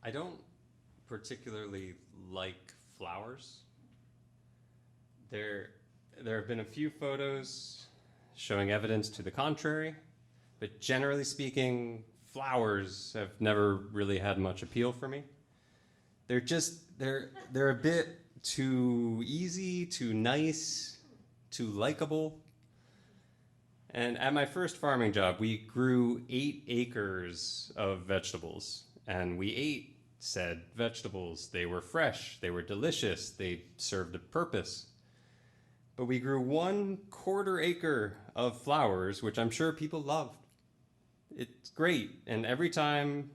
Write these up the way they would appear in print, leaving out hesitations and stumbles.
I don't particularly like flowers. There, there have been a few photos showing evidence to the contrary, but generally speaking, flowers have never really had much appeal for me. They're a bit too easy, too nice, too likable. And at my first farming job, we grew 8 acres of vegetables, and we ate said vegetables. They were fresh, they were delicious, they served a purpose. But we grew 1/4 acre of flowers, which I'm sure people loved. It's great, and every time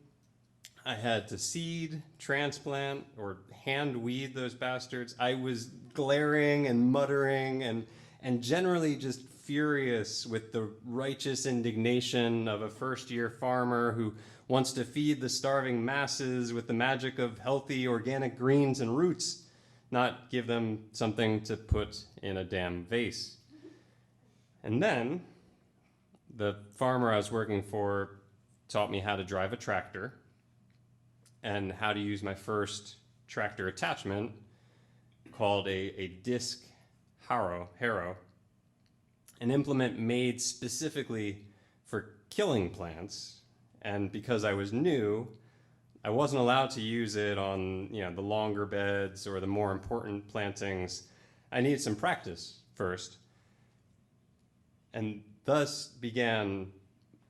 I had to seed, transplant, or hand weed those bastards, I was glaring and muttering and generally just furious with the righteous indignation of a first-year farmer who wants to feed the starving masses with the magic of healthy organic greens and roots, not give them something to put in a damn vase. And then the farmer I was working for taught me how to drive a tractor and how to use my first tractor attachment called a disc harrow, an implement made specifically for killing plants. And because I was new, I wasn't allowed to use it on the longer beds or the more important plantings. I needed some practice first. And thus began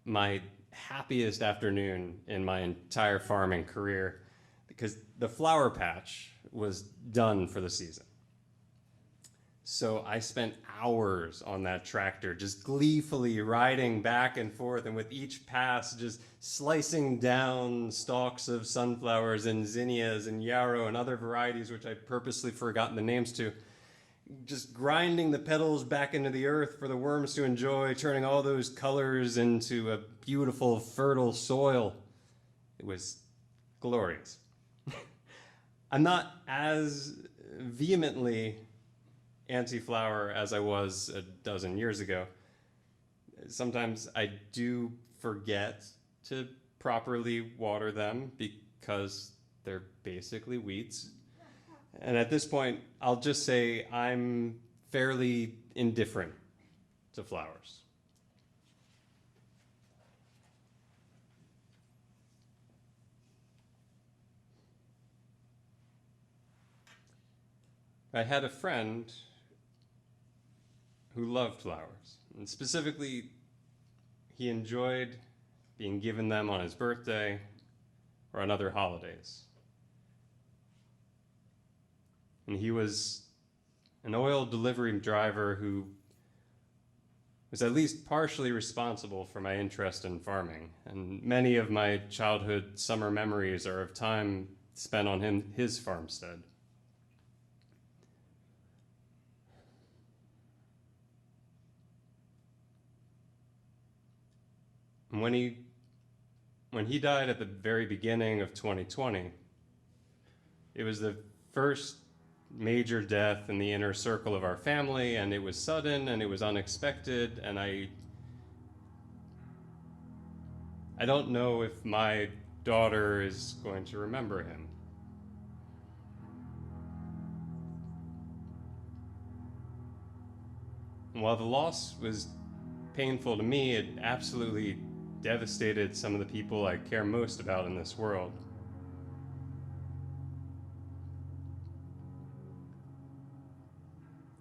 my happiest afternoon in my entire farming career, because the flower patch was done for the season. So I spent hours on that tractor, just gleefully riding back and forth, and with each pass, just slicing down stalks of sunflowers and zinnias and yarrow and other varieties, which I'd purposely forgotten the names to, just grinding the petals back into the earth for the worms to enjoy, turning all those colors into a beautiful, fertile soil. It was glorious. I'm not as vehemently anti-flower as I was a dozen years ago. Sometimes I do forget to properly water them because they're basically weeds. And at this point, I'll just say I'm fairly indifferent to flowers. I had a friend who loved flowers, and specifically, he enjoyed being given them on his birthday or on other holidays. And he was an oil delivery driver who was at least partially responsible for my interest in farming. And many of my childhood summer memories are of time spent on his farmstead. And when he died at the very beginning of 2020, it was the first major death in the inner circle of our family, and it was sudden and it was unexpected, and I don't know if my daughter is going to remember him. And while the loss was painful to me, it absolutely devastated some of the people I care most about in this world.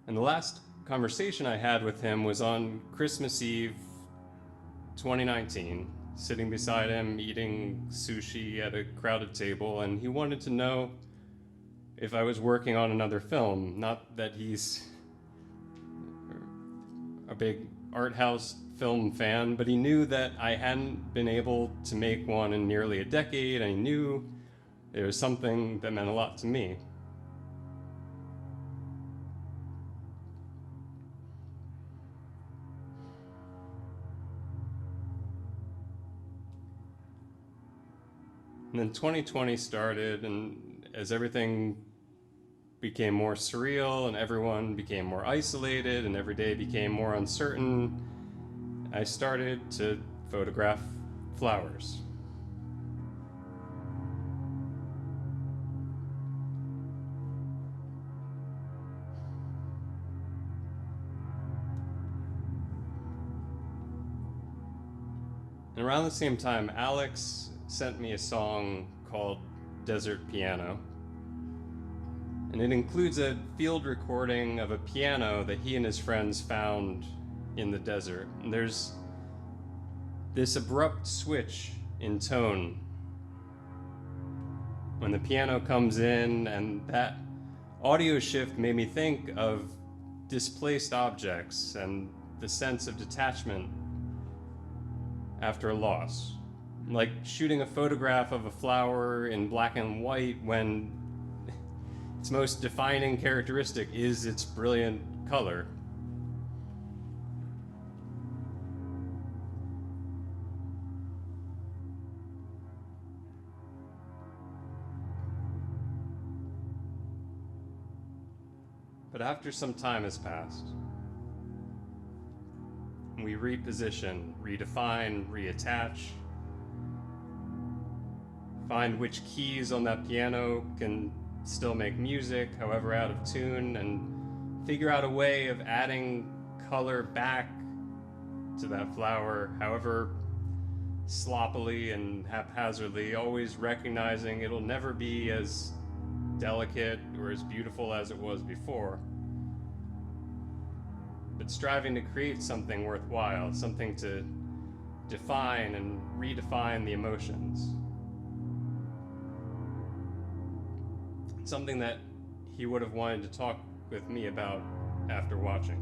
And the last conversation I had with him was on Christmas Eve 2019, sitting beside him eating sushi at a crowded table, and he wanted to know if I was working on another film. Not that he's a big art house film fan, but he knew that I hadn't been able to make one in nearly a decade, and he knew it was something that meant a lot to me. And then 2020 started, and as everything became more surreal and everyone became more isolated and every day became more uncertain, I started to photograph flowers. And around the same time, Alex sent me a song called Desert Piano. And it includes a field recording of a piano that he and his friends found in the desert. And there's this abrupt switch in tone when the piano comes in, and that audio shift made me think of displaced objects and the sense of detachment after a loss. Like shooting a photograph of a flower in black and white when its most defining characteristic is its brilliant color. But after some time has passed, we reposition, redefine, reattach, find which keys on that piano can still make music, however out of tune, and figure out a way of adding color back to that flower, however sloppily and haphazardly, always recognizing it'll never be as delicate or as beautiful as it was before, but striving to create something worthwhile, something to define and redefine the emotions. Something that he would have wanted to talk with me about after watching.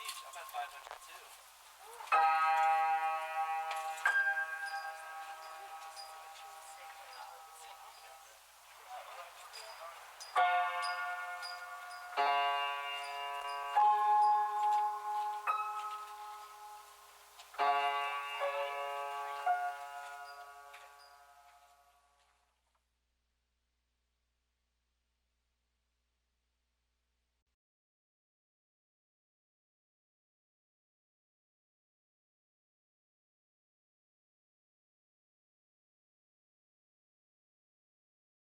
I'm at